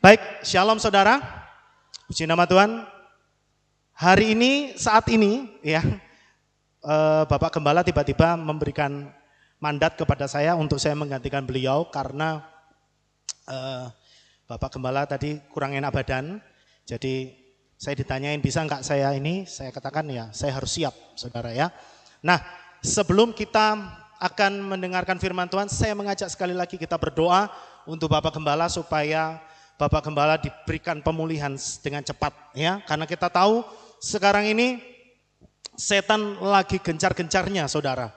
Baik, shalom saudara. Puji nama Tuhan. Hari ini, saat ini ya, Bapak Gembala tiba-tiba memberikan mandat kepada saya untuk saya menggantikan beliau karena Bapak Gembala tadi kurang enak badan. Jadi saya ditanyain bisa enggak saya ini, saya katakan ya saya harus siap saudara ya. Nah sebelum kita akan mendengarkan firman Tuhan, saya mengajak sekali lagi kita berdoa untuk Bapak Gembala supaya Bapak Gembala diberikan pemulihan dengan cepat ya. Karena kita tahu sekarang ini setan lagi gencar-gencarnya saudara.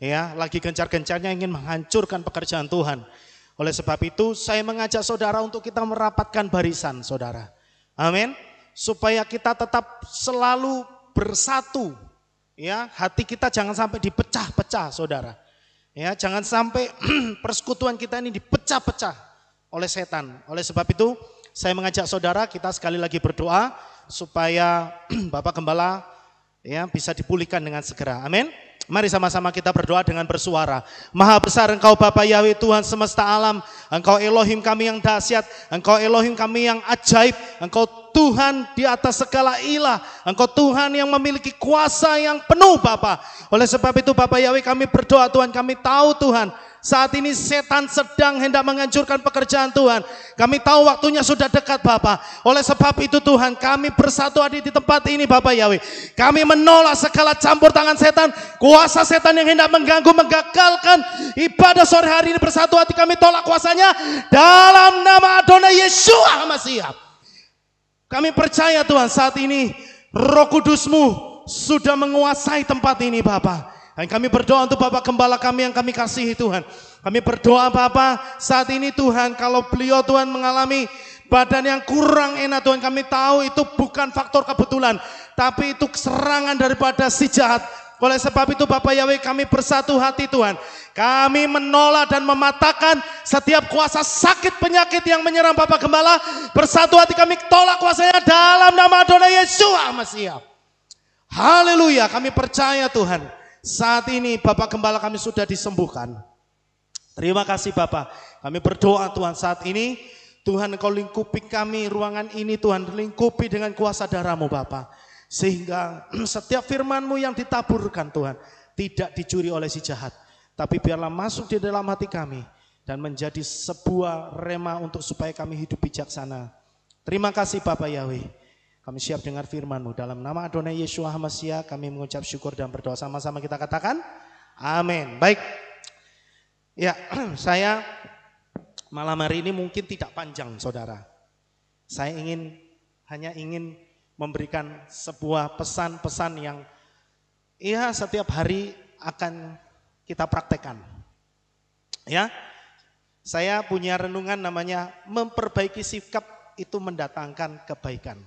Ya, lagi gencar-gencarnya ingin menghancurkan pekerjaan Tuhan. Oleh sebab itu saya mengajak saudara untuk kita merapatkan barisan saudara. Amin. Supaya kita tetap selalu bersatu. Ya, hati kita jangan sampai dipecah-pecah saudara. Ya, jangan sampai persekutuan kita ini dipecah-pecah oleh setan. Oleh sebab itu saya mengajak saudara kita sekali lagi berdoa supaya Bapak Gembala ya bisa dipulihkan dengan segera. Amin. Mari sama-sama kita berdoa dengan bersuara. Maha besar Engkau Bapa Yahweh Tuhan semesta alam. Engkau Elohim kami yang dahsyat. Engkau Elohim kami yang ajaib. Engkau Tuhan di atas segala ilah. Engkau Tuhan yang memiliki kuasa yang penuh Bapa. Oleh sebab itu Bapa Yahweh kami berdoa Tuhan, kami tahu Tuhan saat ini setan sedang hendak menghancurkan pekerjaan Tuhan. Kami tahu waktunya sudah dekat Bapa. Oleh sebab itu Tuhan kami bersatu hadir di tempat ini Bapa Yahweh. Kami menolak segala campur tangan setan. Kuasa setan yang hendak mengganggu, menggagalkan ibadah sore hari ini bersatu hati kami tolak kuasanya. Dalam nama Adonai Yeshua Mashiach. Kami percaya Tuhan saat ini Roh Kudus-Mu sudah menguasai tempat ini Bapa. Dan kami berdoa untuk Bapak Gembala kami yang kami kasihi Tuhan. Kami berdoa Bapak saat ini Tuhan kalau beliau Tuhan mengalami badan yang kurang enak Tuhan. Kami tahu itu bukan faktor kebetulan. Tapi itu serangan daripada si jahat. Oleh sebab itu Bapak Yahweh kami bersatu hati Tuhan. Kami menolak dan mematahkan setiap kuasa sakit penyakit yang menyerang Bapak Gembala. Bersatu hati kami tolak kuasanya dalam nama Adonai Yeshua Mashiach. Haleluya, kami percaya Tuhan. Saat ini Bapak Gembala kami sudah disembuhkan. Terima kasih Bapak. Kami berdoa Tuhan saat ini. Tuhan Engkau lingkupi kami ruangan ini Tuhan. Lingkupi dengan kuasa darah-Mu Bapak. Sehingga setiap firman-Mu yang ditaburkan Tuhan. Tidak dicuri oleh si jahat. Tapi biarlah masuk di dalam hati kami. Dan menjadi sebuah rema untuk supaya kami hidup bijaksana. Terima kasih Bapak Yahweh. Kami siap dengar firman-Mu. Dalam nama Adonai Yeshua HaMashiach kami mengucap syukur dan berdoa. Sama-sama kita katakan amin. Baik. Ya, saya malam hari ini mungkin tidak panjang saudara. Saya hanya ingin memberikan sebuah pesan-pesan yang ya setiap hari akan kita praktekkan. Ya, saya punya renungan namanya memperbaiki sikap itu mendatangkan kebaikan.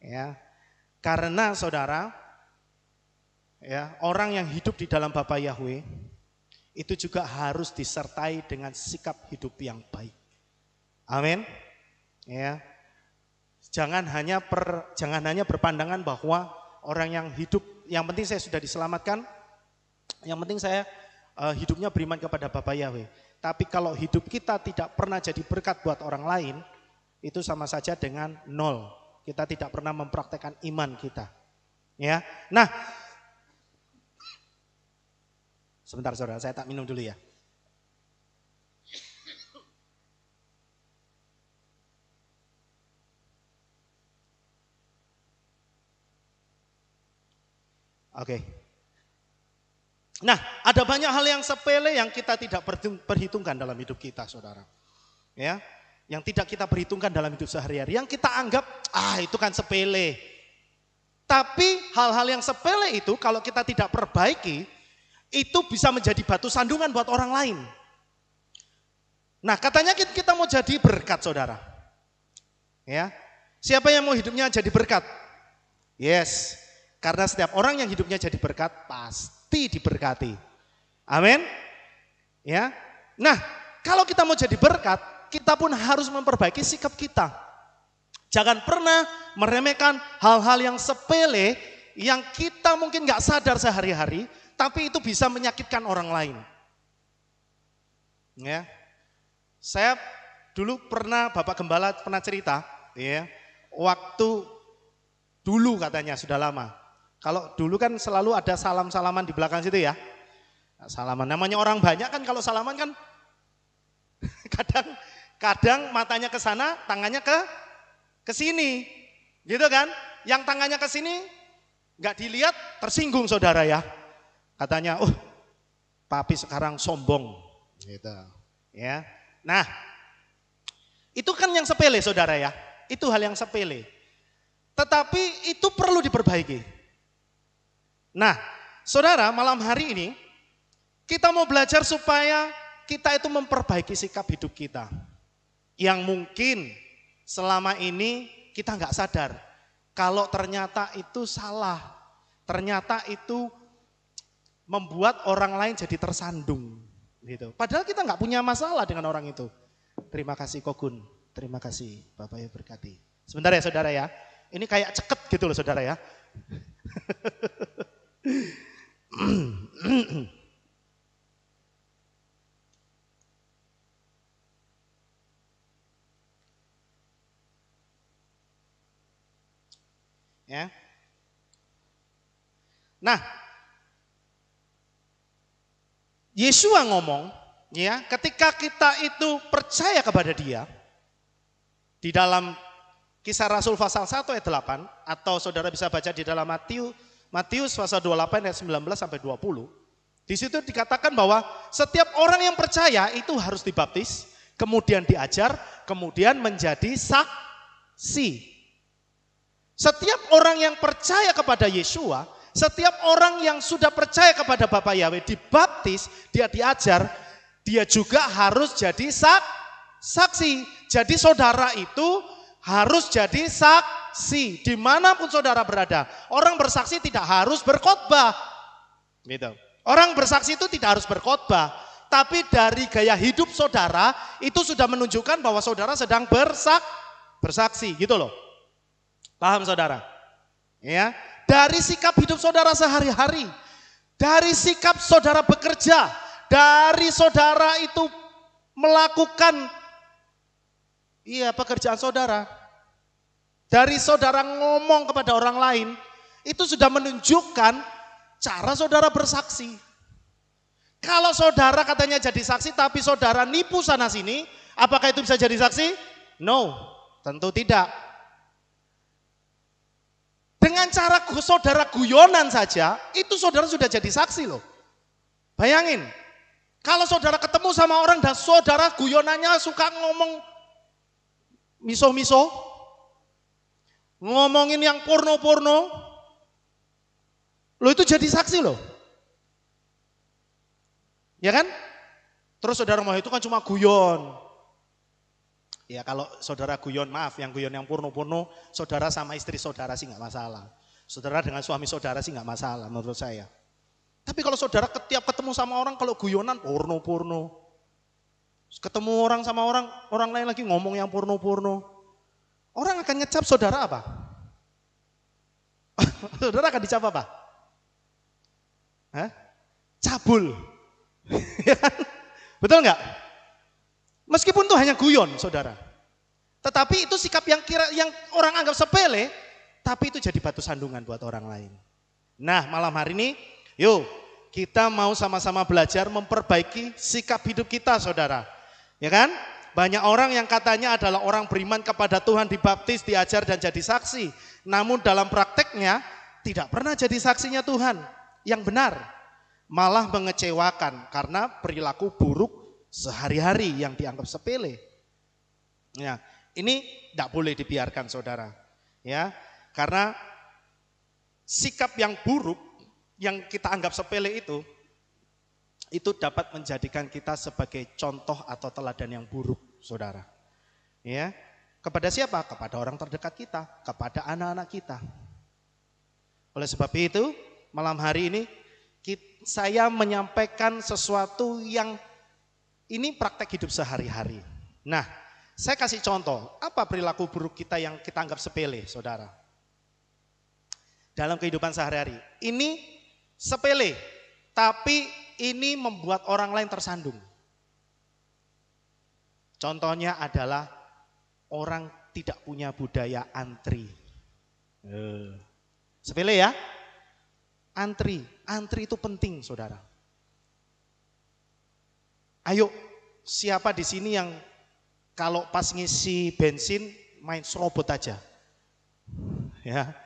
Ya, karena saudara, ya orang yang hidup di dalam Bapa Yahweh itu juga harus disertai dengan sikap hidup yang baik. Amin. Ya, jangan hanya berpandangan bahwa orang yang hidup, yang penting saya sudah diselamatkan, yang penting saya hidupnya beriman kepada Bapa Yahweh. Tapi kalau hidup kita tidak pernah jadi berkat buat orang lain, itu sama saja dengan nol. Kita tidak pernah mempraktekkan iman kita. Ya. Nah, sebentar saudara, saya tak minum dulu ya. Oke. Nah, ada banyak hal yang sepele yang kita tidak perhitungkan dalam hidup kita, saudara. Ya. Yang tidak kita perhitungkan dalam hidup sehari-hari. Yang kita anggap, itu kan sepele. Tapi hal-hal yang sepele itu kalau kita tidak perbaiki, itu bisa menjadi batu sandungan buat orang lain. Nah katanya kita mau jadi berkat saudara. Ya, siapa yang mau hidupnya jadi berkat? Yes, karena setiap orang yang hidupnya jadi berkat pasti diberkati. Amin. Ya, nah kalau kita mau jadi berkat, kita pun harus memperbaiki sikap kita. Jangan pernah meremehkan hal-hal yang sepele yang kita mungkin gak sadar sehari-hari, tapi itu bisa menyakitkan orang lain. Ya, saya dulu pernah Bapak Gembala pernah cerita, ya, waktu dulu katanya sudah lama. Kalau dulu kan selalu ada salam-salaman di belakang situ ya. Salaman, namanya orang banyak kan kalau salaman kan kadang matanya ke sana, tangannya ke sini. Gitu kan? Yang tangannya ke sini nggak dilihat tersinggung saudara ya. Katanya, papi sekarang sombong gitu. Ya. Nah, itu kan yang sepele saudara ya. Itu hal yang sepele. Tetapi itu perlu diperbaiki. Nah, saudara, malam hari ini kita mau belajar supaya kita itu memperbaiki sikap hidup kita. Yang mungkin selama ini kita nggak sadar. Kalau ternyata itu salah. Ternyata itu membuat orang lain jadi tersandung. Gitu. Padahal kita nggak punya masalah dengan orang itu. Terima kasih Kogun. Terima kasih Bapak ya berkati. Sebentar ya saudara ya. Ini kayak ceket gitu loh saudara ya. Ya. Nah, Yesua ngomong, ya, ketika kita itu percaya kepada Dia di dalam Kisah Rasul pasal 1 ayat 8 atau saudara bisa baca di dalam Matius pasal 28 ayat 19 sampai 20. Di situ dikatakan bahwa setiap orang yang percaya itu harus dibaptis, kemudian diajar, kemudian menjadi saksi. Setiap orang yang percaya kepada Yesua, setiap orang yang sudah percaya kepada Bapa Yahweh dibaptis, dia diajar, dia juga harus jadi saksi. Jadi saudara itu harus jadi saksi dimanapun saudara berada. Orang bersaksi tidak harus berkhotbah. Gitu. Orang bersaksi itu tidak harus berkhotbah, tapi dari gaya hidup saudara itu sudah menunjukkan bahwa saudara sedang bersaksi, gitu loh. Paham saudara? Ya, dari sikap hidup saudara sehari-hari, dari sikap saudara bekerja, dari saudara itu melakukan pekerjaan saudara, dari saudara ngomong kepada orang lain, itu sudah menunjukkan cara saudara bersaksi. Kalau saudara katanya jadi saksi tapi saudara nipu sana sini, apakah itu bisa jadi saksi? No, tentu tidak. Dengan cara saudara guyonan saja, itu saudara sudah jadi saksi loh. Bayangin, kalau saudara ketemu sama orang dan saudara guyonannya suka ngomong miso-miso, ngomongin yang porno-porno, lo itu jadi saksi loh. Ya kan? Terus saudara mau itu kan cuma guyon. Ya kalau saudara guyon, maaf, yang guyon yang porno-porno, saudara sama istri saudara sih nggak masalah. Saudara dengan suami saudara sih nggak masalah menurut saya. Tapi kalau saudara tiap ketemu sama orang, kalau guyonan porno-porno, ketemu orang sama orang lain lagi ngomong yang porno-porno, orang akan ngecap saudara apa? Saudara akan dicap apa? Hah? Cabul. Betul nggak? Meskipun itu hanya guyon, saudara. Tetapi itu sikap yang orang anggap sepele, tapi itu jadi batu sandungan buat orang lain. Nah, malam hari ini, yuk kita mau sama-sama belajar memperbaiki sikap hidup kita, saudara. Ya kan? Banyak orang yang katanya adalah orang beriman kepada Tuhan, dibaptis, diajar, dan jadi saksi. Namun dalam prakteknya tidak pernah jadi saksinya Tuhan yang benar. Malah mengecewakan karena perilaku buruk sehari-hari yang dianggap sepele. Ya, ini tidak boleh dibiarkan saudara. Ya, karena sikap yang buruk yang kita anggap sepele itu dapat menjadikan kita sebagai contoh atau teladan yang buruk, saudara. Ya, kepada siapa? Kepada orang terdekat kita, kepada anak-anak kita. Oleh sebab itu, malam hari ini saya menyampaikan sesuatu yang ini praktek hidup sehari-hari. Nah, saya kasih contoh, apa perilaku buruk kita yang kita anggap sepele, saudara? Dalam kehidupan sehari-hari. Ini sepele, tapi ini membuat orang lain tersandung. Contohnya adalah orang tidak punya budaya antri. Sepele ya? Antri itu penting, saudara. Ayo, siapa di sini yang kalau pas ngisi bensin main serobot aja? Ya.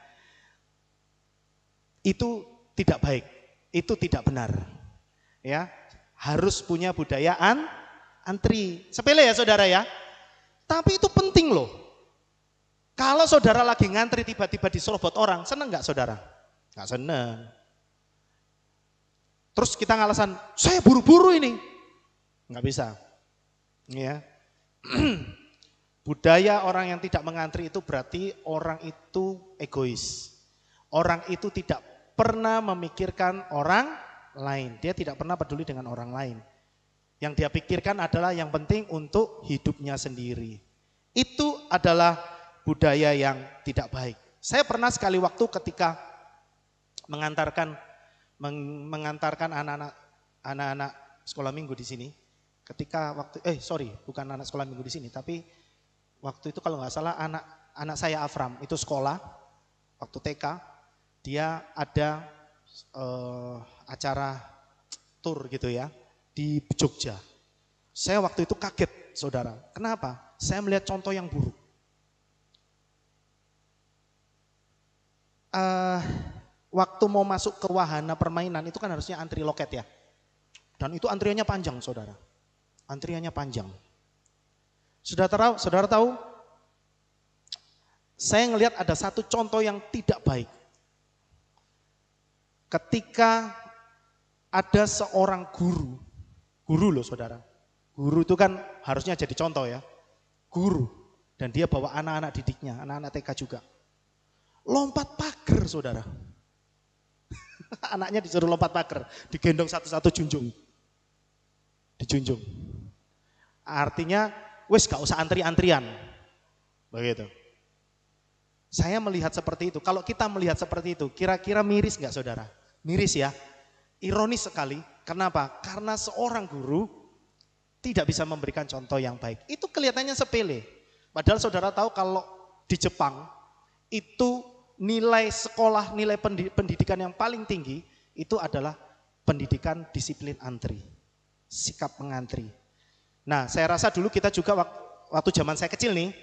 Itu tidak baik, itu tidak benar. Ya, harus punya budaya antri. Sepele ya saudara ya. Tapi itu penting loh. Kalau saudara lagi ngantri tiba-tiba diserobot orang, seneng nggak saudara? Nggak seneng. Terus kita ngalasan, saya buru-buru ini. Nggak bisa. Ya. Budaya orang yang tidak mengantri itu berarti orang itu egois. Orang itu tidak pernah memikirkan orang lain. Dia tidak pernah peduli dengan orang lain. Yang dia pikirkan adalah yang penting untuk hidupnya sendiri. Itu adalah budaya yang tidak baik. Saya pernah sekali waktu ketika mengantarkan anak-anak sekolah minggu di sini. Ketika bukan anak sekolah minggu di sini, tapi waktu itu kalau nggak salah anak saya Afram itu sekolah waktu TK, dia ada acara tur gitu ya di Jogja. Saya waktu itu kaget, saudara. Kenapa? Saya melihat contoh yang buruk. Waktu mau masuk ke wahana permainan itu kan harusnya antri loket ya. Dan itu antriannya panjang, saudara. Antriannya panjang. Saudara tahu? Saya ngelihat ada satu contoh yang tidak baik. Ketika ada seorang guru loh saudara. Guru itu kan harusnya jadi contoh ya. Guru. Dan dia bawa anak-anak didiknya, anak-anak TK juga. Lompat pagar saudara. Anaknya disuruh lompat pagar, digendong satu-satu junjung. Dijunjung. Artinya, wes gak usah antri-antrian. Begitu. Saya melihat seperti itu. Kalau kita melihat seperti itu, kira-kira miris gak saudara? Miris ya. Ironis sekali. Kenapa? Karena seorang guru tidak bisa memberikan contoh yang baik. Itu kelihatannya sepele. Padahal saudara tahu kalau di Jepang, itu nilai sekolah, nilai pendidikan yang paling tinggi, itu adalah pendidikan disiplin antri. Sikap mengantri. Nah, saya rasa dulu kita juga waktu zaman saya kecil nih,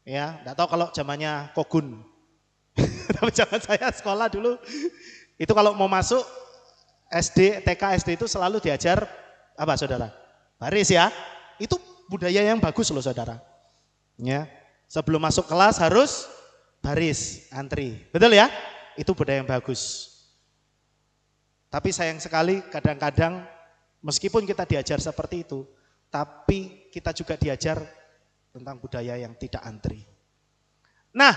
ya, enggak tahu kalau zamannya Kogun. Tapi zaman saya sekolah dulu, itu kalau mau masuk SD, TK, SD itu selalu diajar apa saudara? Baris ya. Itu budaya yang bagus loh saudara. Ya, sebelum masuk kelas harus baris, antri. Betul ya? Itu budaya yang bagus. Tapi sayang sekali kadang-kadang meskipun kita diajar seperti itu, tapi kita juga diajar tentang budaya yang tidak antri. Nah,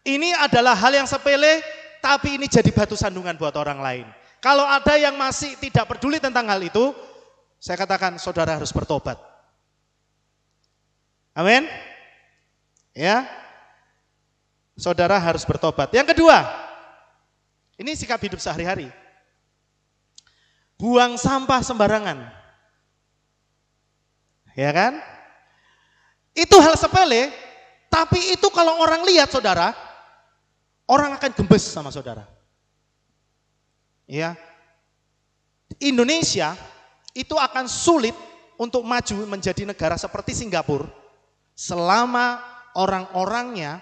ini adalah hal yang sepele, tapi ini jadi batu sandungan buat orang lain. Kalau ada yang masih tidak peduli tentang hal itu, saya katakan saudara harus bertobat. Amin? Ya, saudara harus bertobat. Yang kedua, ini sikap hidup sehari-hari. Buang sampah sembarangan. Ya kan? Itu hal sepele, tapi itu kalau orang lihat saudara, orang akan gembes sama saudara. Ya. Indonesia itu akan sulit untuk maju menjadi negara seperti Singapura selama orang-orangnya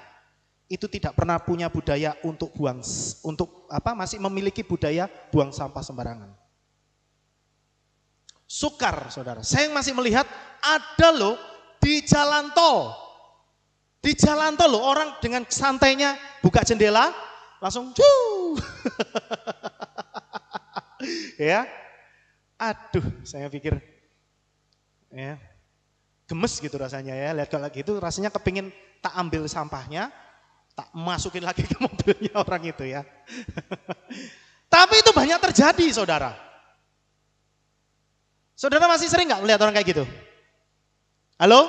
itu tidak pernah punya budaya masih memiliki budaya buang sampah sembarangan. Sukar saudara, saya masih melihat ada loh di jalan tol. Di jalan tol loh orang dengan santainya buka jendela langsung ya. Aduh, saya pikir ya gemes gitu rasanya ya. Lihat kalau gitu rasanya kepingin tak ambil sampahnya, tak masukin lagi ke mobilnya orang itu ya. Tapi itu banyak terjadi saudara. Saudara masih sering gak melihat orang kayak gitu? Halo?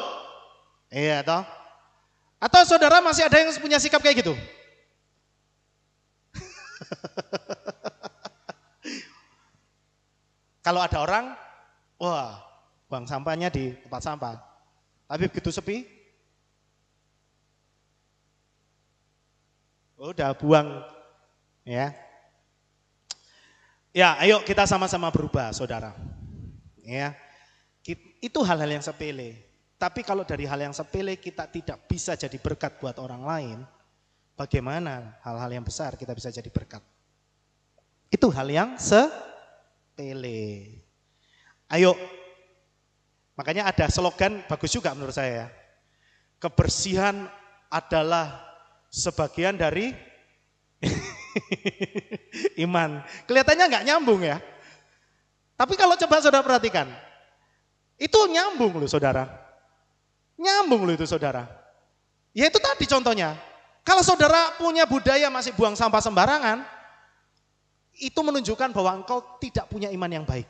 Iya toh? Atau saudara masih ada yang punya sikap kayak gitu? Kalau ada orang, wah buang sampahnya di tempat sampah. Tapi begitu sepi, udah buang ya. Ya, ayo kita sama-sama berubah, saudara. Ya, itu hal-hal yang sepele. Tapi kalau dari hal yang sepele kita tidak bisa jadi berkat buat orang lain, bagaimana hal-hal yang besar kita bisa jadi berkat? Itu hal yang sepele. Ayo, makanya ada slogan bagus juga menurut saya ya. Kebersihan adalah sebagian dari iman. Kelihatannya nggak nyambung ya. Tapi kalau coba saudara perhatikan, itu nyambung loh saudara. Nyambung loh itu saudara. Ya itu tadi contohnya. Kalau saudara punya budaya masih buang sampah sembarangan, itu menunjukkan bahwa engkau tidak punya iman yang baik.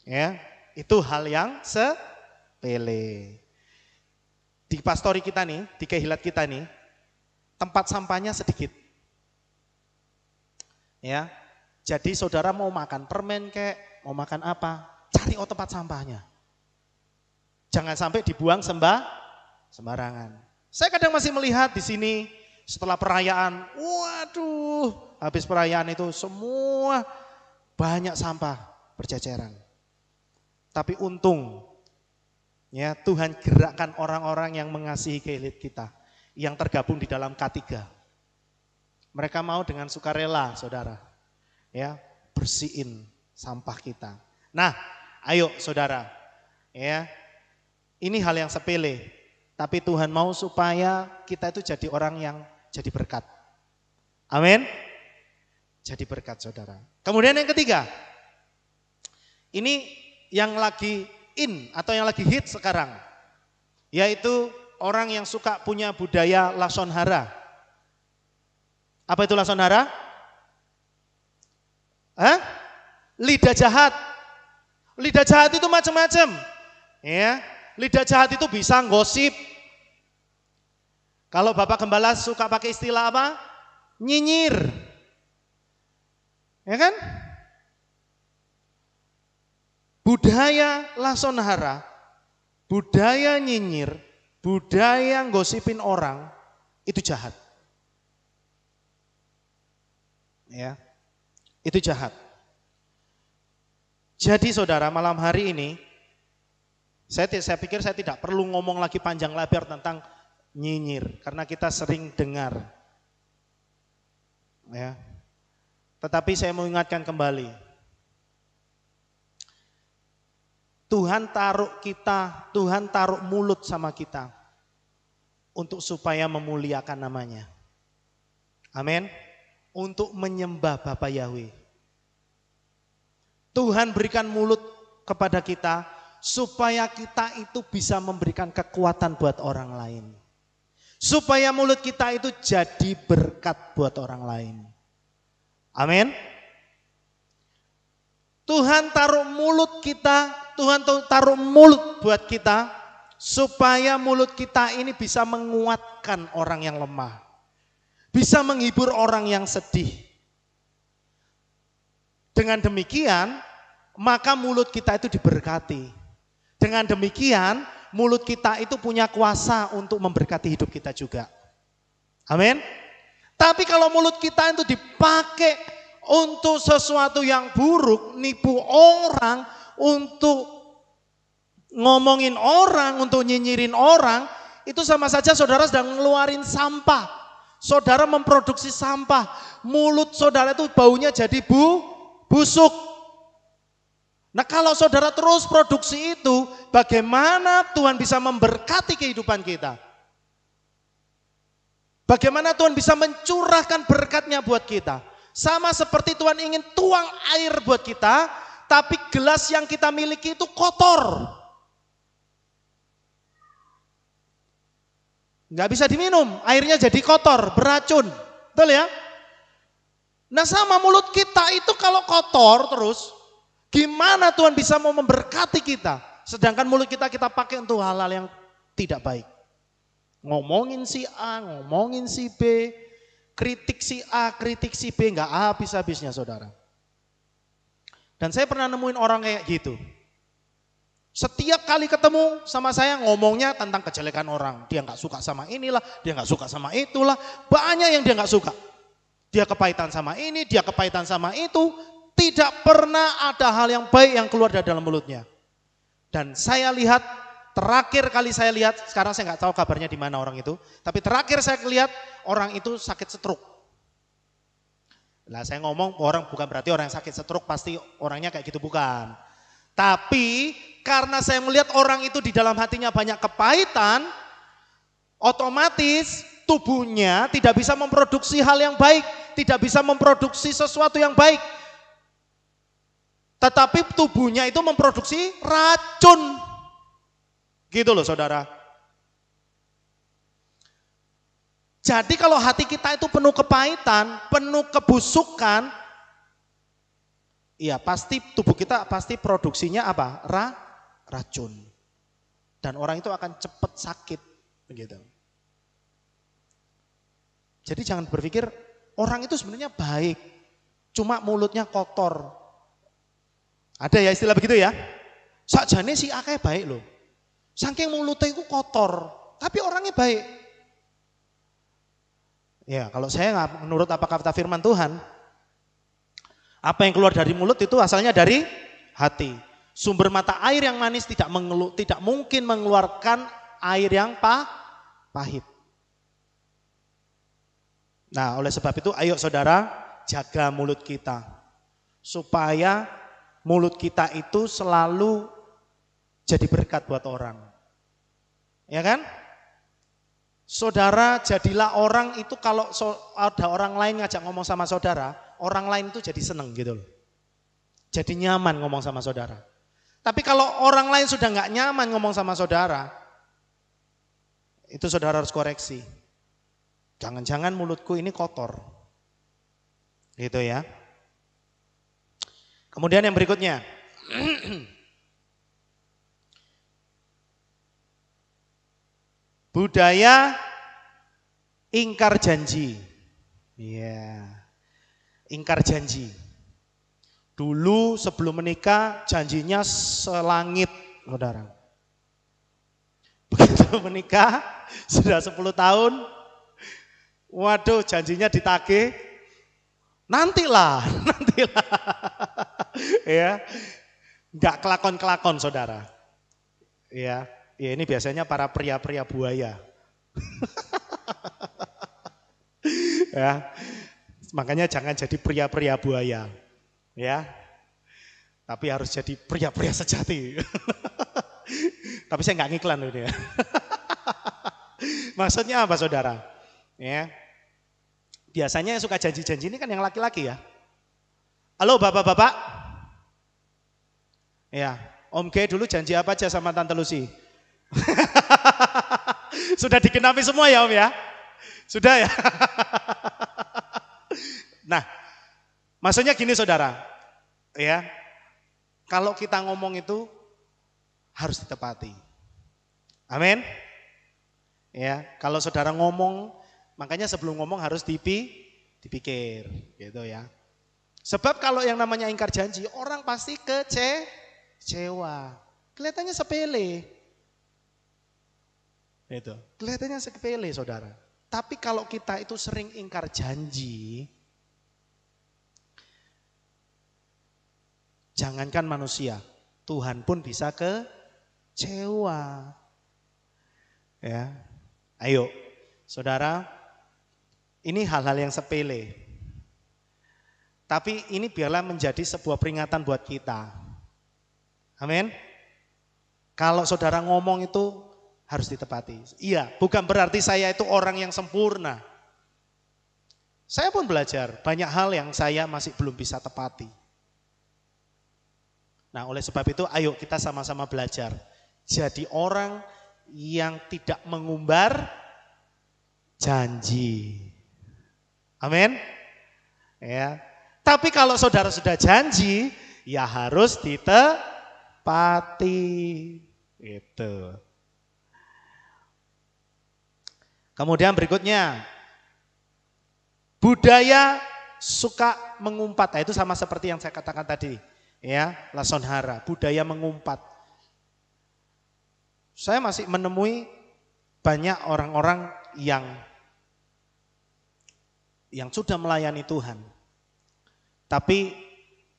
Ya, itu hal yang sepele. Di pastori kita nih, di kehilat kita nih, tempat sampahnya sedikit. Ya. Jadi saudara mau makan permen kek, mau makan apa, cari tempat sampahnya. Jangan sampai dibuang sembarangan. Saya kadang masih melihat di sini setelah perayaan, waduh, habis perayaan itu semua banyak sampah berceceran. Tapi untung ya Tuhan gerakkan orang-orang yang mengasihi kehilat kita, yang tergabung di dalam K3. Mereka mau dengan sukarela, saudara, ya bersihin sampah kita. Nah, ayo saudara, ya ini hal yang sepele, tapi Tuhan mau supaya kita itu jadi orang yang jadi berkat. Amin. Jadi berkat saudara. Kemudian yang ketiga, ini yang lagi in atau yang lagi hit sekarang, yaitu orang yang suka punya budaya lason hara. Apa itu lason hara? Lidah jahat. Lidah jahat itu macam-macam. Ya, lidah jahat itu bisa gosip. Kalau Bapak Gembala suka pakai istilah apa? Nyinyir. Ya kan? Budaya lason hara, budaya nyinyir, budaya gosipin orang, itu jahat. Ya, itu jahat. Jadi saudara, malam hari ini, saya pikir saya tidak perlu ngomong lagi panjang lebar tentang nyinyir, karena kita sering dengar. Ya. Tetapi saya mau ingatkan kembali, Tuhan taruh mulut sama kita untuk supaya memuliakan namanya. Amin. Untuk menyembah Bapa Yahweh. Tuhan berikan mulut kepada kita supaya kita itu bisa memberikan kekuatan buat orang lain. Supaya mulut kita itu jadi berkat buat orang lain. Amin. Tuhan taruh mulut kita, Tuhan taruh mulut buat kita supaya mulut kita ini bisa menguatkan orang yang lemah. Bisa menghibur orang yang sedih. Dengan demikian, maka mulut kita itu diberkati. Dengan demikian, mulut kita itu punya kuasa untuk memberkati hidup kita juga. Amin. Tapi kalau mulut kita itu dipakai untuk sesuatu yang buruk, nipu orang, untuk ngomongin orang, untuk nyinyirin orang, itu sama saja saudara sedang ngeluarin sampah. Saudara memproduksi sampah. Mulut saudara itu baunya jadi busuk. Nah kalau saudara terus produksi itu, bagaimana Tuhan bisa memberkati kehidupan kita? Bagaimana Tuhan bisa mencurahkan berkatnya buat kita? Sama seperti Tuhan ingin tuang air buat kita, tapi gelas yang kita miliki itu kotor. Nggak bisa diminum, airnya jadi kotor, beracun. Betul ya? Nah sama mulut kita itu kalau kotor terus, gimana Tuhan bisa mau memberkati kita? Sedangkan mulut kita pakai untuk hal-hal yang tidak baik. Ngomongin si A, ngomongin si B, kritik si A, kritik si B, nggak habis-habisnya saudara. Dan saya pernah nemuin orang kayak gitu. Setiap kali ketemu sama saya ngomongnya tentang kejelekan orang. Dia nggak suka sama inilah, dia nggak suka sama itulah. Banyak yang dia nggak suka. Dia kepahitan sama ini, dia kepahitan sama itu. Tidak pernah ada hal yang baik yang keluar dari dalam mulutnya. Dan saya lihat, terakhir kali saya lihat, sekarang saya nggak tahu kabarnya di mana orang itu. Tapi terakhir saya lihat orang itu sakit stroke. Lah saya ngomong orang bukan berarti orang yang sakit stroke pasti orangnya kayak gitu, bukan. Tapi karena saya melihat orang itu di dalam hatinya banyak kepahitan, otomatis tubuhnya tidak bisa memproduksi hal yang baik, tidak bisa memproduksi sesuatu yang baik. Tetapi tubuhnya itu memproduksi racun. Gitu loh saudara. Jadi kalau hati kita itu penuh kepahitan, penuh kebusukan, iya pasti tubuh kita pasti produksinya apa? Racun. Dan orang itu akan cepat sakit. Begitu. Jadi jangan berpikir orang itu sebenarnya baik, cuma mulutnya kotor. Ada ya istilah begitu ya? Sakjane si akeh baik loh. Saking mulutnya itu kotor, tapi orangnya baik. Ya kalau saya nggak menurut apa kata firman Tuhan, apa yang keluar dari mulut itu asalnya dari hati. Sumber mata air yang manis tidak mungkin mengeluarkan air yang pahit. Nah oleh sebab itu ayo saudara jaga mulut kita. Supaya mulut kita itu selalu jadi berkat buat orang. Ya kan? Saudara jadilah orang itu kalau ada orang lain ngajak ngomong sama saudara, orang lain itu jadi seneng gitu loh. Jadi nyaman ngomong sama saudara. Tapi kalau orang lain sudah nggak nyaman ngomong sama saudara, itu saudara harus koreksi. Jangan-jangan mulutku ini kotor. Gitu ya. Kemudian yang berikutnya. Budaya ingkar janji. Iya. Ingkar janji. Dulu sebelum menikah janjinya selangit, saudara. Begitu menikah sudah 10 tahun, waduh janjinya ditagih, nantilah. Ya, nggak kelakon-kelakon saudara. Ya ini biasanya para pria-pria buaya. Ya, makanya jangan jadi pria-pria buaya. Ya, tapi harus jadi pria-pria sejati. Tapi saya nggak ngiklan ini ya. Maksudnya apa saudara? Ya, biasanya yang suka janji-janji ini kan yang laki-laki ya. Halo bapak-bapak. Ya, Om G dulu janji apa aja sama Tante Lucy? Sudah digenapi semua ya Om ya? Sudah ya? Nah, maksudnya gini saudara, ya, kalau kita ngomong itu harus ditepati. Amin. Ya, kalau saudara ngomong, makanya sebelum ngomong harus dipikir, gitu ya. Sebab kalau yang namanya ingkar janji, orang pasti kecewa. Kelihatannya sepele. Itu, kelihatannya sepele saudara. Tapi kalau kita itu sering ingkar janji, jangankan manusia, Tuhan pun bisa kecewa. Ya, ayo, saudara, ini hal-hal yang sepele. Tapi ini biarlah menjadi sebuah peringatan buat kita. Amin. Kalau saudara ngomong itu harus ditepati. Iya, bukan berarti saya itu orang yang sempurna. Saya pun belajar, banyak hal yang saya masih belum bisa tepati. Nah, oleh sebab itu ayo kita sama-sama belajar. Jadi orang yang tidak mengumbar janji. Amin. Ya. Tapi kalau saudara sudah janji, ya harus ditepati. Itu. Kemudian berikutnya, budaya suka mengumpat. Nah, itu sama seperti yang saya katakan tadi. Ya, lasonhara, budaya mengumpat. Saya masih menemui banyak orang-orang yang sudah melayani Tuhan. Tapi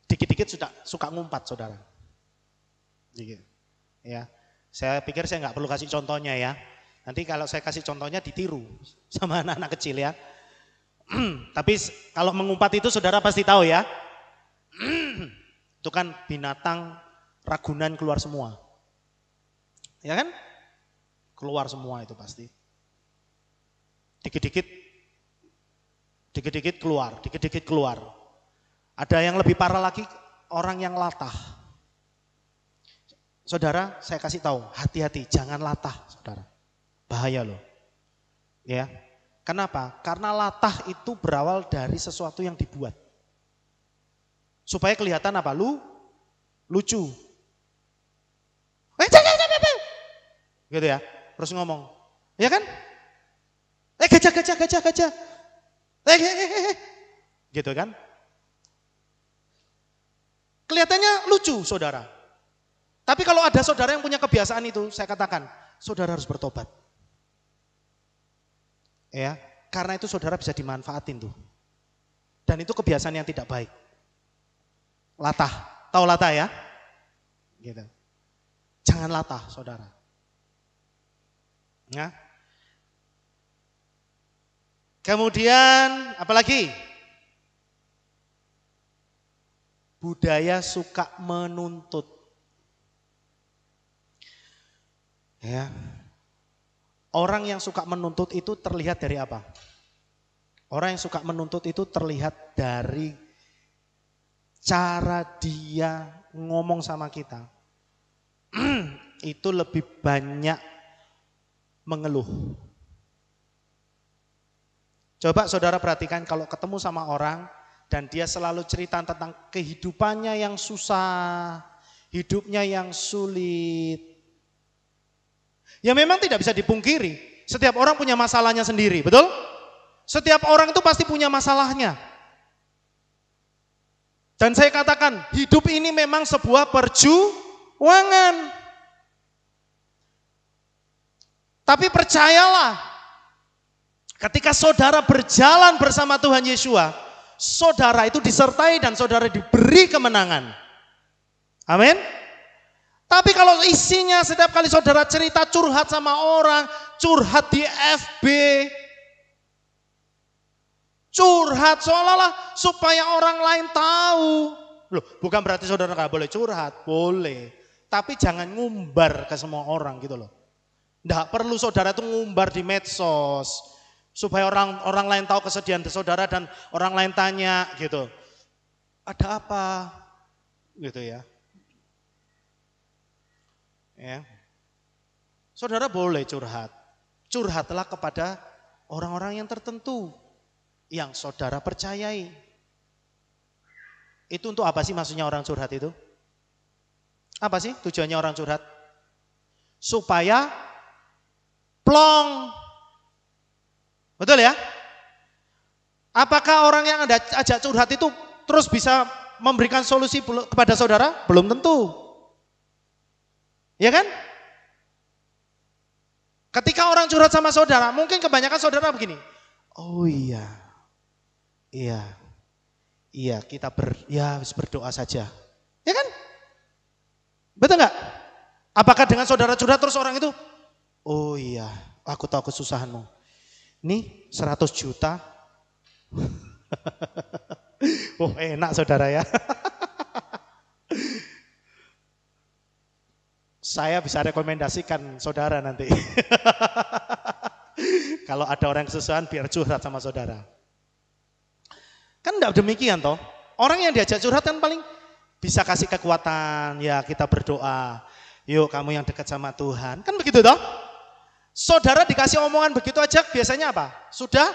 dikit-dikit sudah suka ngumpat, saudara. Dikit. Ya, saya pikir saya nggak perlu kasih contohnya ya. Nanti kalau saya kasih contohnya ditiru sama anak-anak kecil ya. Tapi kalau mengumpat itu saudara pasti tahu ya. Itu kan binatang ragunan keluar semua. Ya kan? Keluar semua itu pasti. Dikit-dikit keluar, dikit-dikit keluar. Ada yang lebih parah lagi, orang yang latah. Saudara, saya kasih tahu, hati-hati, jangan latah, saudara. Bahaya loh. Ya. Kenapa? Karena latah itu berawal dari sesuatu yang dibuat. Supaya kelihatan apa? Lucu. Gitu ya. Terus ngomong. Ya kan? Gajah. Gitu kan? Kelihatannya lucu, saudara. Tapi kalau ada saudara yang punya kebiasaan itu, saya katakan, saudara harus bertobat. Ya, karena itu saudara bisa dimanfaatin tuh. Dan itu kebiasaan yang tidak baik. Latah, tahu latah ya? Gitu. Jangan latah, saudara. Ya. Kemudian apalagi? Budaya suka menuntut. Ya. Orang yang suka menuntut itu terlihat dari apa? Orang yang suka menuntut itu terlihat dari cara dia ngomong sama kita. Itu lebih banyak mengeluh. Coba saudara perhatikan kalau ketemu sama orang dan dia selalu cerita tentang kehidupannya yang susah, hidupnya yang sulit. Ya memang tidak bisa dipungkiri, setiap orang punya masalahnya sendiri, betul? Setiap orang itu pasti punya masalahnya. Dan saya katakan, hidup ini memang sebuah perjuangan. Tapi percayalah, ketika saudara berjalan bersama Tuhan Yeshua, saudara itu disertai dan saudara diberi kemenangan. Amin. Tapi kalau isinya setiap kali saudara cerita curhat sama orang, curhat di FB, curhat seolah-olah supaya orang lain tahu. Loh, bukan berarti saudara nggak boleh curhat, boleh. Tapi jangan ngumbar ke semua orang gitu loh. Nggak perlu saudara itu ngumbar di medsos supaya orang lain tahu kesedihan saudara dan orang lain tanya gitu. Ada apa? Gitu ya. Ya. Saudara boleh curhat. Curhatlah kepada orang-orang yang tertentu yang saudara percayai. Itu untuk apa sih maksudnya orang curhat itu? Apa sih tujuannya orang curhat? Supaya plong. Betul ya? Apakah orang yang Anda ajak curhat itu terus bisa memberikan solusi kepada saudara? Belum tentu. Ya kan? Ketika orang curhat sama saudara, mungkin kebanyakan saudara begini. Oh iya, kita berdoa saja. Ya kan? Betul nggak? Apakah dengan saudara curhat terus orang itu, oh iya, aku tahu kesusahanmu. Nih 100 juta. Oh enak saudara ya. Saya bisa rekomendasikan saudara nanti. Kalau ada orang kesusahan biar curhat sama saudara. Kan enggak demikian toh. Orang yang diajak curhat kan paling bisa kasih kekuatan. Ya kita berdoa. Yuk kamu yang dekat sama Tuhan. Kan begitu toh. Saudara dikasih omongan begitu aja biasanya apa? Sudah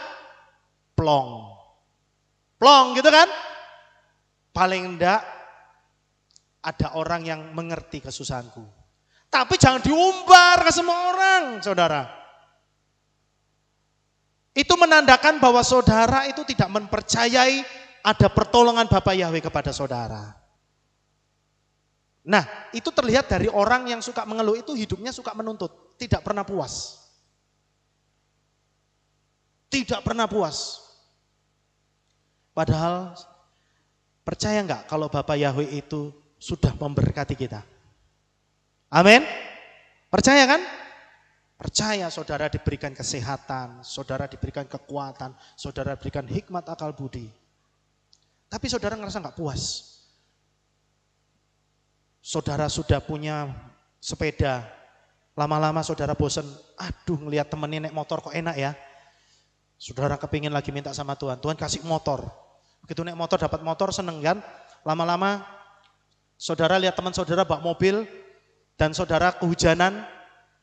plong. Plong gitu kan. Paling enggak ada orang yang mengerti kesusahanku. Tapi jangan diumbar ke semua orang, saudara. Itu menandakan bahwa saudara itu tidak mempercayai ada pertolongan Bapa Yahweh kepada saudara. Nah, itu terlihat dari orang yang suka mengeluh itu hidupnya suka menuntut, tidak pernah puas. Tidak pernah puas. Padahal percaya enggak kalau Bapak Yahweh itu sudah memberkati kita? Amin. Percaya kan? Percaya saudara diberikan kesehatan, saudara diberikan kekuatan, saudara diberikan hikmat akal budi. Tapi saudara ngerasa enggak puas. Saudara sudah punya sepeda, lama-lama saudara bosan, aduh ngelihat temennya naik motor kok enak ya. Saudara kepingin lagi minta sama Tuhan, Tuhan kasih motor. Begitu naik motor dapat motor seneng kan, lama-lama saudara lihat teman saudara bawa mobil dan saudara kehujanan,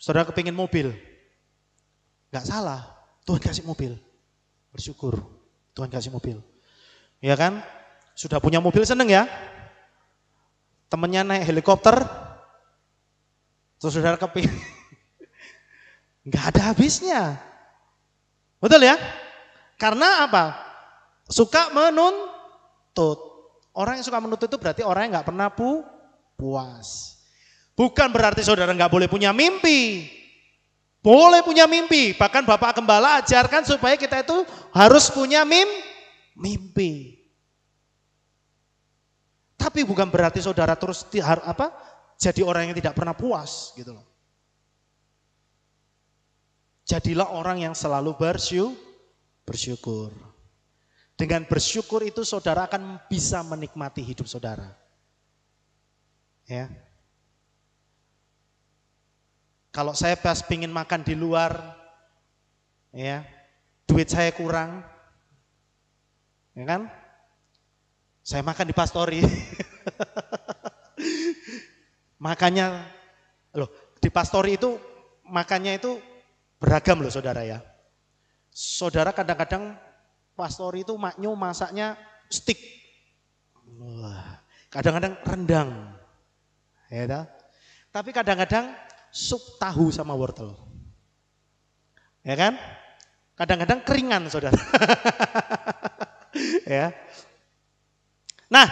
saudara kepingin mobil. Gak salah, Tuhan kasih mobil, bersyukur Tuhan kasih mobil. Ya kan, sudah punya mobil seneng ya. Temennya naik helikopter, terus saudara kepingin, nggak ada habisnya. Betul ya? Karena apa? Suka menuntut. Orang yang suka menuntut itu berarti orang yang nggak pernah puas. Bukan berarti saudara nggak boleh punya mimpi. Boleh punya mimpi. Bahkan Bapak Gembala ajarkan supaya kita itu harus punya mimpi. Tapi bukan berarti saudara terus jadi orang yang tidak pernah puas gitu loh. Jadilah orang yang selalu bersyukur. Dengan bersyukur itu saudara akan bisa menikmati hidup saudara. Ya. Kalau saya pas pingin makan di luar, ya, duit saya kurang, ya kan? Saya makan di Pastori. Makanya, di Pastori itu makannya itu beragam loh saudara ya. Saudara kadang-kadang Pastori itu masaknya steak. Kadang-kadang rendang. Ya, tapi kadang-kadang sup tahu sama wortel. Ya kan? Kadang-kadang keringan saudara. Ya. Nah,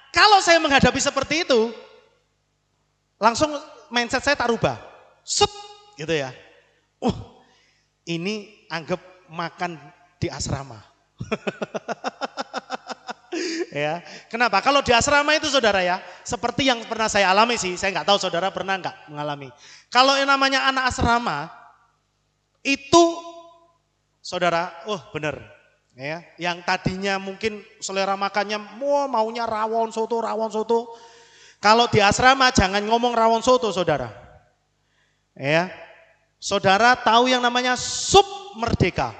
kalau saya menghadapi seperti itu, langsung mindset saya tak rubah. Sup, gitu ya. Ini anggap makan di asrama. Ya, kenapa? Kalau di asrama itu saudara ya, seperti yang pernah saya alami sih, saya nggak tahu saudara pernah nggak mengalami. Kalau yang namanya anak asrama, itu saudara, bener. Ya, yang tadinya mungkin selera makannya maunya rawon soto. Kalau di asrama jangan ngomong rawon soto saudara. Ya, saudara tahu yang namanya sup merdeka.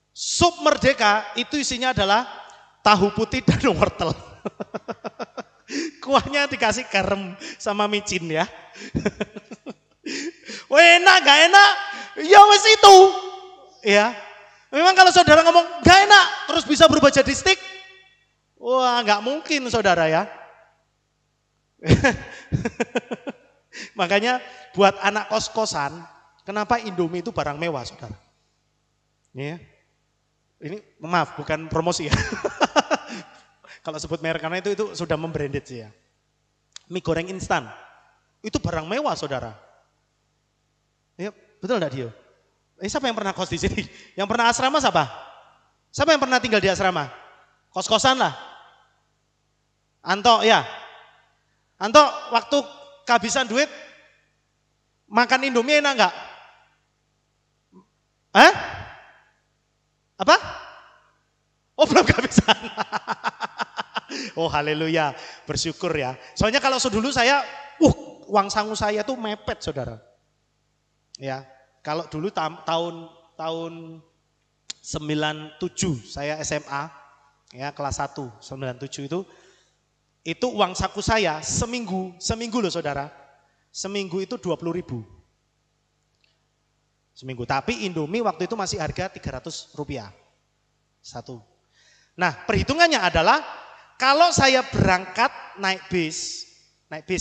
Sup merdeka itu isinya adalah tahu putih dan wortel. Kuahnya dikasih garam sama micin ya. Enak gak enak? Ya wes itu. Ya. Memang kalau saudara ngomong gak enak terus bisa berubah jadi steak. Wah gak mungkin saudara ya. Makanya buat anak kos-kosan, kenapa Indomie itu barang mewah saudara? Ya. Ini maaf bukan promosi ya. Kalau sebut merek karena itu sudah membranded sih ya. Mie goreng instan, itu barang mewah saudara. Ya, betul enggak Dio? Siapa yang pernah kos di sini? Yang pernah asrama siapa? Siapa yang pernah tinggal di asrama? Kos-kosan lah. Anto ya. Anto waktu kehabisan duit makan Indomie enak enggak? Apa? Belum kehabisan. Oh haleluya, bersyukur ya. Soalnya kalau dulu saya, uang sangu saya tuh mepet saudara. Ya. Kalau dulu tahun 97 saya SMA, ya kelas 1, 97 itu uang saku saya seminggu loh saudara, seminggu itu 20.000. Seminggu, tapi Indomie waktu itu masih harga Rp300 satu. Nah perhitungannya adalah kalau saya berangkat naik bis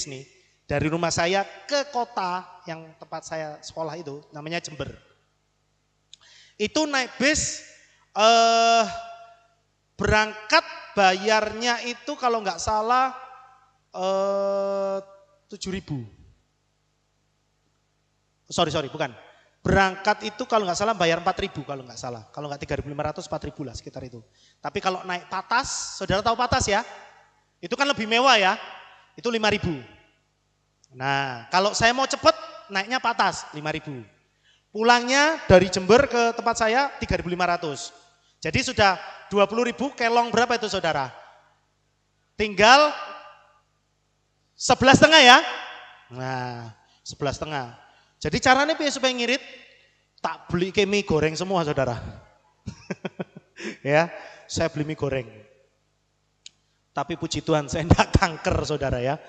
nih, dari rumah saya ke kota yang tempat saya sekolah itu, namanya Jember. Itu naik bis, berangkat bayarnya itu kalau nggak salah 7.000. Sorry, bukan. Berangkat itu kalau nggak salah bayar 4.000 kalau nggak salah. Kalau nggak 3.500, 4.000 lah sekitar itu. Tapi kalau naik Patas, saudara tahu Patas ya? Itu kan lebih mewah ya. Itu 5.000. Nah, kalau saya mau cepet, naiknya Patas 5.000. Pulangnya dari Jember ke tempat saya 3.500. Jadi sudah 20.000 kelong berapa itu saudara? Tinggal 11,5 ya. Nah, 11,5. Jadi caranya supaya ngirit, tak beli ke mie goreng semua saudara. Ya, saya beli mie goreng. Tapi puji Tuhan saya enggak kanker saudara ya.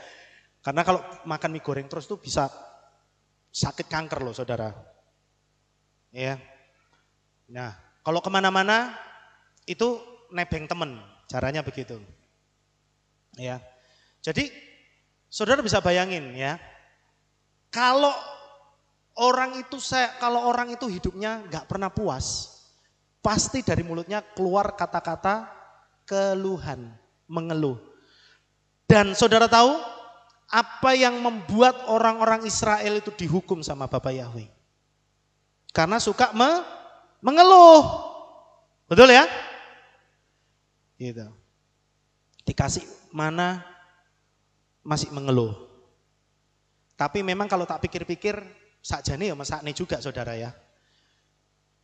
Karena kalau makan mie goreng terus tuh bisa sakit kanker loh saudara. Ya. Nah, kalau kemana-mana itu nebeng temen, caranya begitu. Ya. Jadi saudara bisa bayangin ya. Kalau orang itu hidupnya nggak pernah puas, pasti dari mulutnya keluar kata-kata keluhan, mengeluh. Dan saudara tahu apa yang membuat orang-orang Israel itu dihukum sama Bapak Yahweh? Karena suka mengeluh. Betul ya? Gitu. Dikasih mana masih mengeluh. Tapi memang kalau tak pikir-pikir sakjane ya masakne juga saudara ya.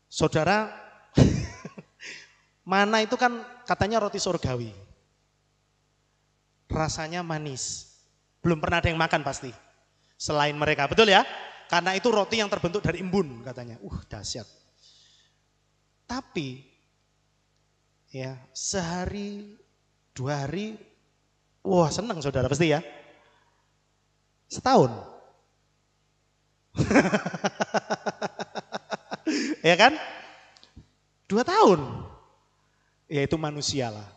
Saudara, mana itu kan katanya roti surgawi. Rasanya manis. Belum pernah ada yang makan pasti. Selain mereka, betul ya? Karena itu roti yang terbentuk dari embun katanya. Dahsyat. Tapi ya sehari, 2 hari, wah senang saudara pasti ya. Setahun. Ya kan? 2 tahun. Ya itu manusia lah.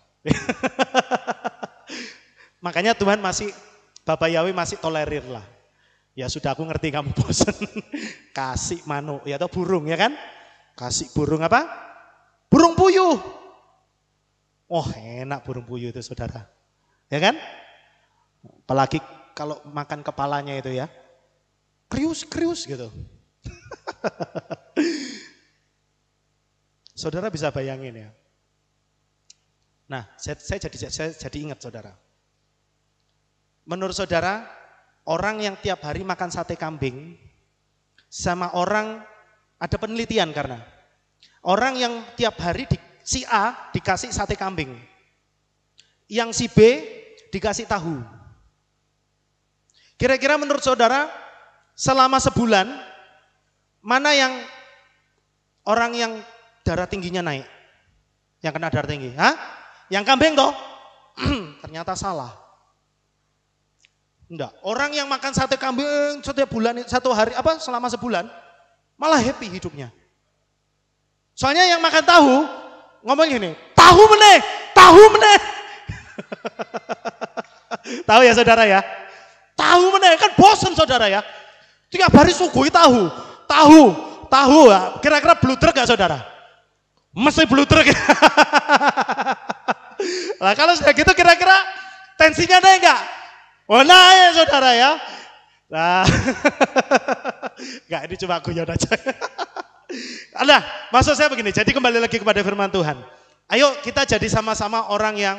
Makanya Tuhan Bapak Yahweh masih tolerir lah. Ya sudah aku ngerti kamu bosan. Kasih manuk, ya atau burung ya kan? Kasih burung apa? Burung puyuh. Oh enak burung puyuh itu saudara. Ya kan? Apalagi kalau makan kepalanya itu ya. Krius gitu. Saudara bisa bayangin ya. Nah, saya jadi ingat saudara. Menurut saudara, orang yang tiap hari makan sate kambing sama orang, ada penelitian karena orang yang tiap hari si A dikasih sate kambing, yang si B dikasih tahu. Kira-kira menurut saudara selama sebulan mana yang orang yang darah tingginya naik? Yang kena darah tinggi? Hah? Yang kambing toh? Ternyata salah. Enggak, orang yang makan sate kambing setiap bulan, selama sebulan malah happy hidupnya. Soalnya yang makan tahu ngomong gini, tahu meneh. Tahu ya saudara ya? Tahu meneh kan bosen saudara ya. Tiap hari suguhi tahu ya. Kira-kira blutrek gak saudara? Mesti blutrek. Nah kalau sudah gitu kira-kira tensinya naik enggak? Oh naik ya saudara ya. Nah, enggak ini cuma guyon aja. Nah, maksud saya begini, jadi kembali lagi kepada firman Tuhan. Ayo kita jadi sama-sama orang yang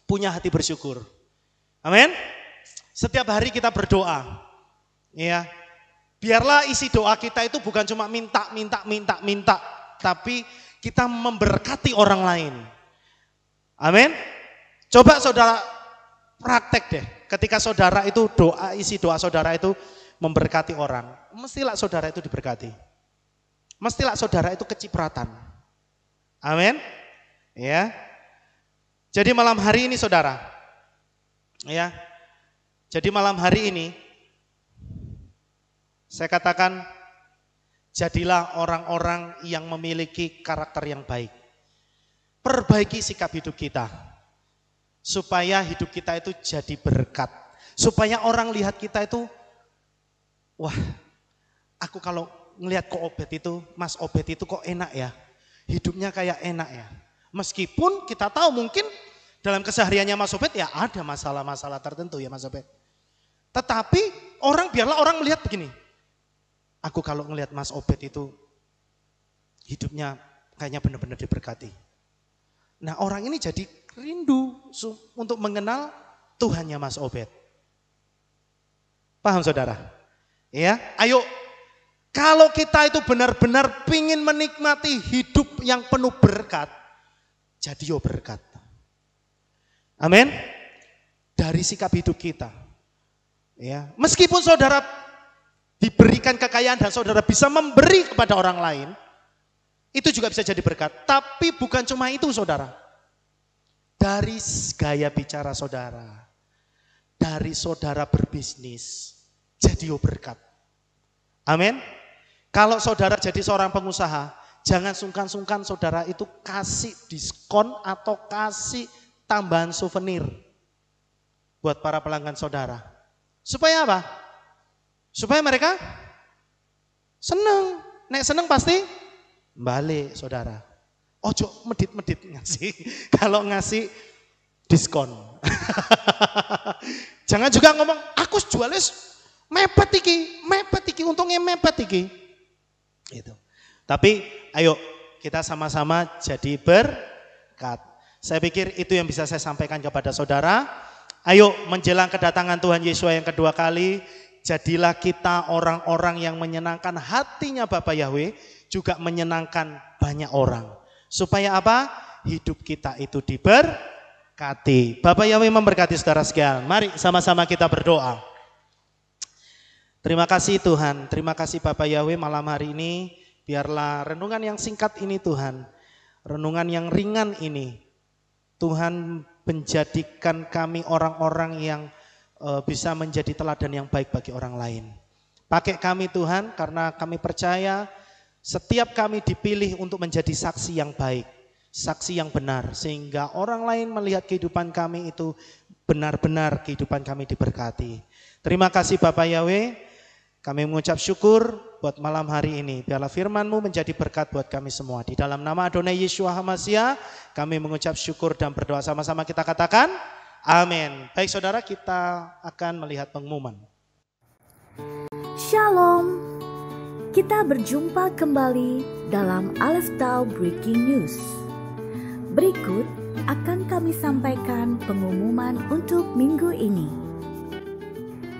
punya hati bersyukur. Amin. Setiap hari kita berdoa. Ya. Biarlah isi doa kita itu bukan cuma minta, tapi kita memberkati orang lain. Amin. Coba saudara praktek deh. Ketika saudara itu isi doa saudara itu memberkati orang. Mestilah saudara itu diberkati. Mestilah saudara itu kecipratan. Amin. Ya. Jadi malam hari ini saudara. Ya. Jadi malam hari ini saya katakan jadilah orang-orang yang memiliki karakter yang baik. Perbaiki sikap hidup kita. Supaya hidup kita itu jadi berkat. Supaya orang lihat kita itu, wah aku kalau ngelihat kok Obed itu, Mas Obed itu kok enak ya. Hidupnya kayak enak ya. Meskipun kita tahu mungkin Dalam kesehariannya Mas Obed ya ada masalah-masalah tertentu ya Mas Obed. Tetapi biarlah orang melihat begini. Aku kalau ngelihat Mas Obed itu hidupnya kayaknya benar-benar diberkati. Nah orang ini jadi rindu untuk mengenal Tuhannya Mas Obed. Paham saudara? Ya, ayo. Kalau kita itu benar-benar ingin menikmati hidup yang penuh berkat, jadi berkat. Amin. Dari sikap hidup kita. Ya, meskipun saudara diberikan kekayaan dan saudara bisa memberi kepada orang lain, itu juga bisa jadi berkat. Tapi bukan cuma itu saudara. Dari gaya bicara saudara, dari saudara berbisnis, jadi berkat. Amin. Kalau saudara jadi seorang pengusaha, jangan sungkan-sungkan saudara itu kasih diskon atau kasih tambahan souvenir buat para pelanggan saudara. Supaya apa? Supaya mereka senang. Nek senang pasti balik saudara. Ojo medit-medit ngasih. Kalau ngasih diskon. Jangan juga ngomong, aku jualnya mepet iki, untungnya mepet iki. Gitu. Tapi ayo kita sama-sama jadi berkat. Saya pikir itu yang bisa saya sampaikan kepada saudara. Ayo menjelang kedatangan Tuhan Yesus yang kedua kali, jadilah kita orang-orang yang menyenangkan hatinya Bapa Yahweh, juga menyenangkan banyak orang. Supaya apa? Hidup kita itu diberkati. Bapa Yahweh memberkati saudara sekalian. Mari sama-sama kita berdoa. Terima kasih Tuhan, terima kasih Bapa Yahweh malam hari ini. Biarlah renungan yang singkat ini Tuhan, renungan yang ringan ini, Tuhan menjadikan kami orang-orang yang bisa menjadi teladan yang baik bagi orang lain. Pakai kami Tuhan, karena kami percaya setiap kami dipilih untuk menjadi saksi yang baik, saksi yang benar, sehingga orang lain melihat kehidupan kami itu benar-benar kehidupan kami diberkati. Terima kasih Bapak Yahweh, kami mengucap syukur buat malam hari ini. Biarlah firman-Mu menjadi berkat buat kami semua. Di dalam nama Adonai Yeshua HaMashiach, kami mengucap syukur dan berdoa sama-sama kita katakan, amin. Baik saudara, kita akan melihat pengumuman. Shalom, kita berjumpa kembali dalam Aleph Tau Breaking News. Berikut akan kami sampaikan pengumuman untuk minggu ini.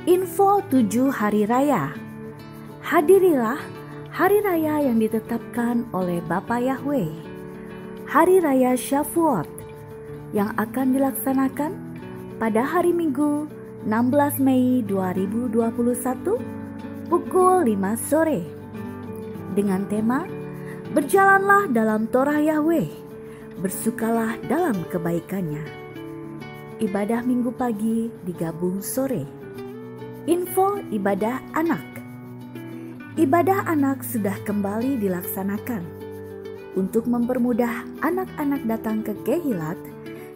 Info 7 Hari Raya. Hadirilah hari raya yang ditetapkan oleh Bapa Yahweh, Hari Raya Shavuot, yang akan dilaksanakan pada hari Minggu 16 Mei 2021 pukul 5 sore dengan tema Berjalanlah dalam Torah Yahweh, bersukalah dalam kebaikannya. Ibadah Minggu pagi digabung sore. Info ibadah anak. Ibadah anak sudah kembali dilaksanakan. Untuk mempermudah anak-anak datang ke Kehilat,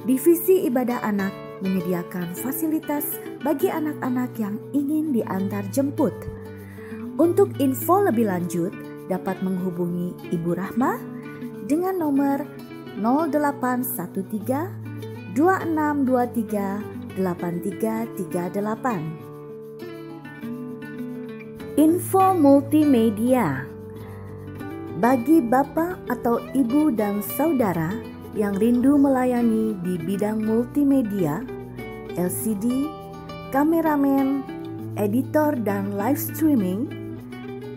Divisi Ibadah Anak menyediakan fasilitas bagi anak-anak yang ingin diantar jemput. Untuk info lebih lanjut, dapat menghubungi Ibu Rahma dengan nomor 0813 2623 8338. Info multimedia. Bagi Bapak atau Ibu dan Saudara yang rindu melayani di bidang multimedia, LCD, kameramen, editor, dan live streaming,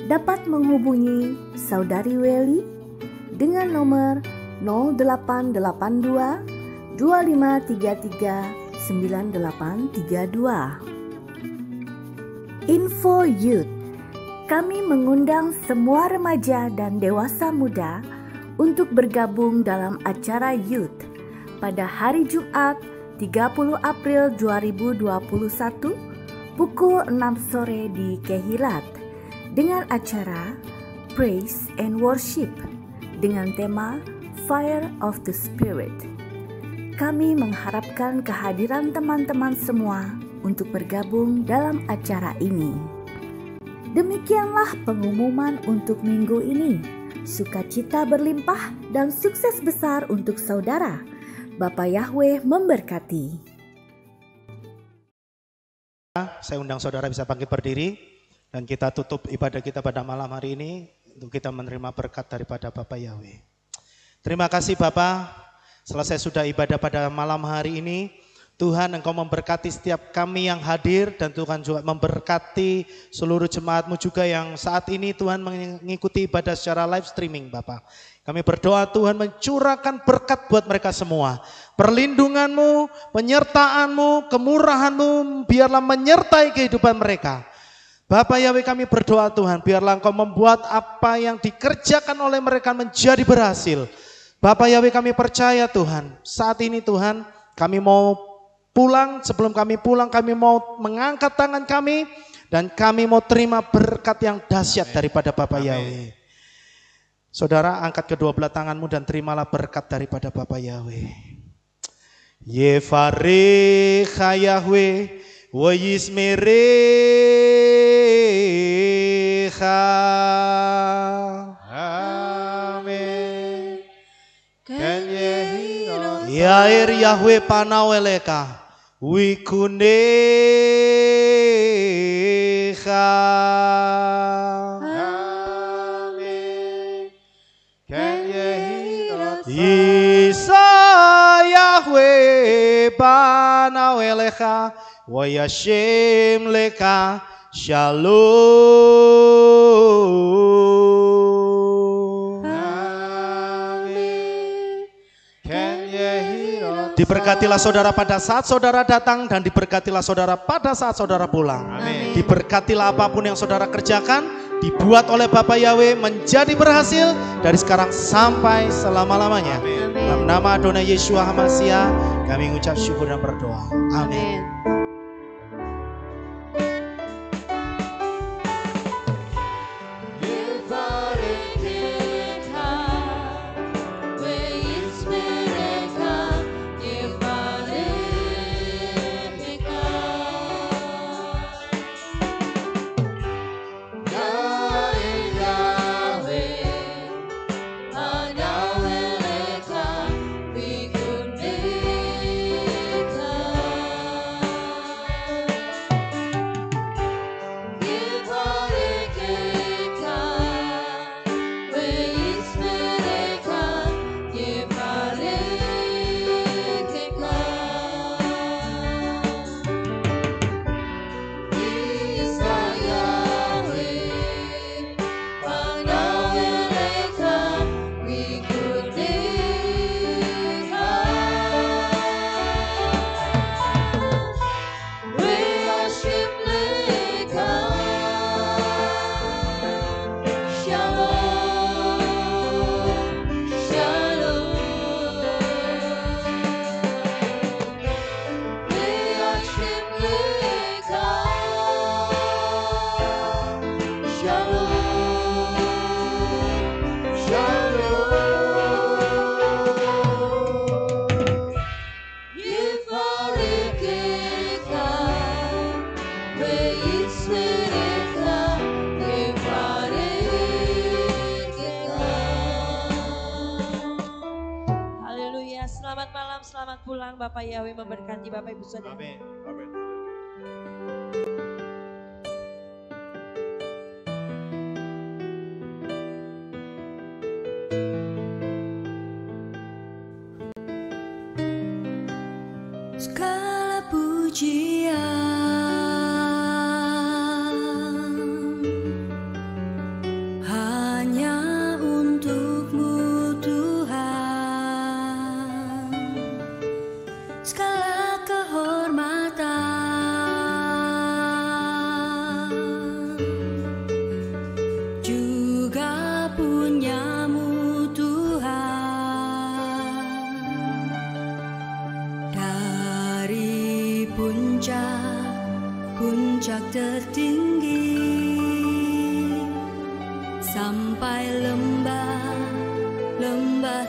dapat menghubungi Saudari Welly dengan nomor 0882 2533 9832. Info Youth. Kami mengundang semua remaja dan dewasa muda untuk bergabung dalam acara Youth pada hari Jumat 30 April 2021 pukul 6 sore di Kehilat dengan acara Praise and Worship dengan tema Fire of the Spirit. Kami mengharapkan kehadiran teman-teman semua untuk bergabung dalam acara ini. Demikianlah pengumuman untuk minggu ini. Sukacita berlimpah dan sukses besar untuk saudara. Bapa Yahweh memberkati. Saya undang saudara bisa bangkit berdiri dan kita tutup ibadah kita pada malam hari ini untuk kita menerima berkat daripada Bapa Yahweh. Terima kasih Bapa, selesai sudah ibadah pada malam hari ini. Tuhan, Engkau memberkati setiap kami yang hadir dan Tuhan juga memberkati seluruh jemaat-Mu juga yang saat ini Tuhan mengikuti ibadah secara live streaming Bapak. Kami berdoa Tuhan mencurahkan berkat buat mereka semua. Perlindungan-Mu, penyertaan-Mu, kemurahan-Mu biarlah menyertai kehidupan mereka. Bapak Yahweh, kami berdoa Tuhan, biarlah Engkau membuat apa yang dikerjakan oleh mereka menjadi berhasil. Bapak Yahweh, kami percaya Tuhan, saat ini Tuhan kami mau pulang, sebelum kami pulang kami mau mengangkat tangan kami dan kami mau terima berkat yang dahsyat daripada Bapak Yahweh. Saudara, angkat kedua belah tanganmu dan terimalah berkat daripada Bapak Yahweh. Yevarecha Yahweh wa yismerecha. Amin. Yair Yahweh panaweleka wikunecha. Isa Yahweh panawelecha wa yashem leka shalom. Amin. Diberkatilah saudara pada saat saudara datang dan diberkatilah saudara pada saat saudara pulang. Amin. Diberkatilah apapun yang saudara kerjakan dibuat oleh Bapa Yahweh menjadi berhasil dari sekarang sampai selama-lamanya. Dalam nama Adonai Yeshua HaMashiach kami mengucap syukur dan berdoa. Amin. Selamat pulang, Bapak Yahweh memberkati Bapak Ibu Saudara. Amin. Amin. Segala pujian hanya untuk-Mu Tuhan, segala kehormatan juga punya-Mu Tuhan. Dari puncak tertinggi sampai lembah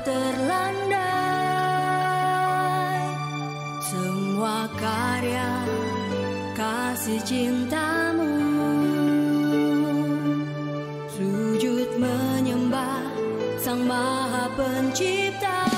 terlandai, semua karya kasih cinta-Mu, sujud menyembah Sang Maha Pencipta.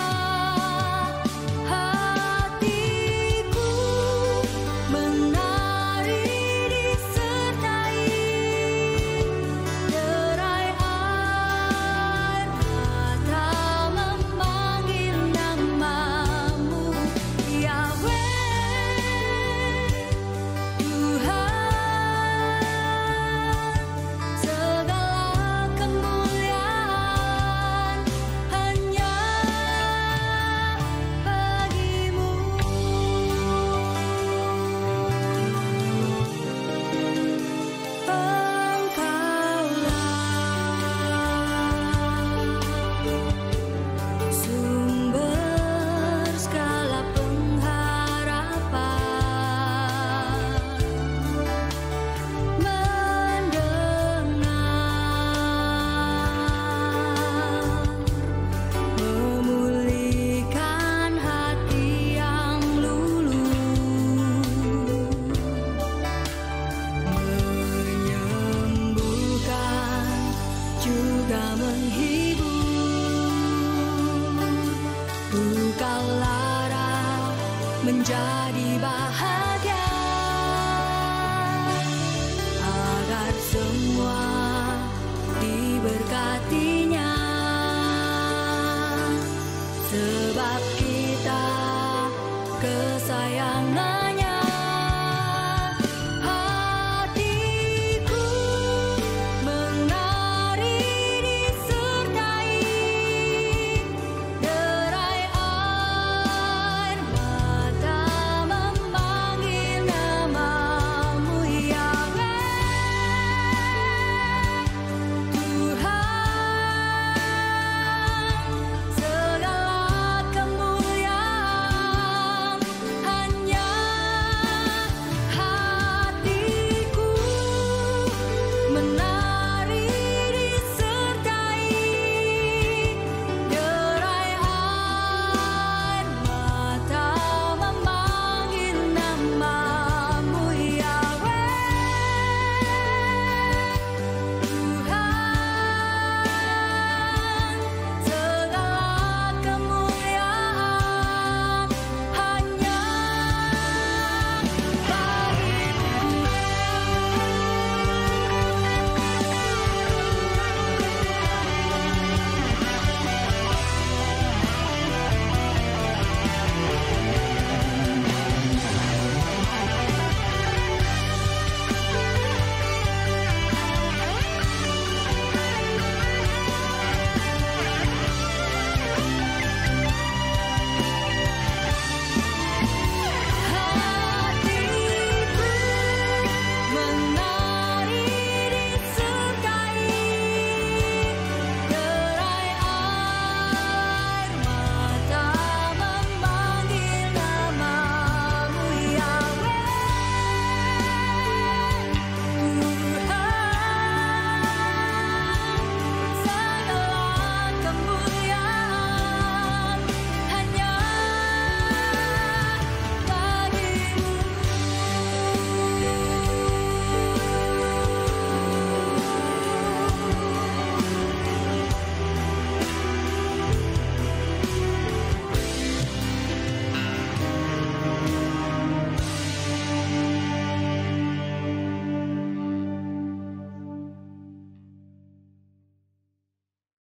juga menghibur. Engkau lara menjadi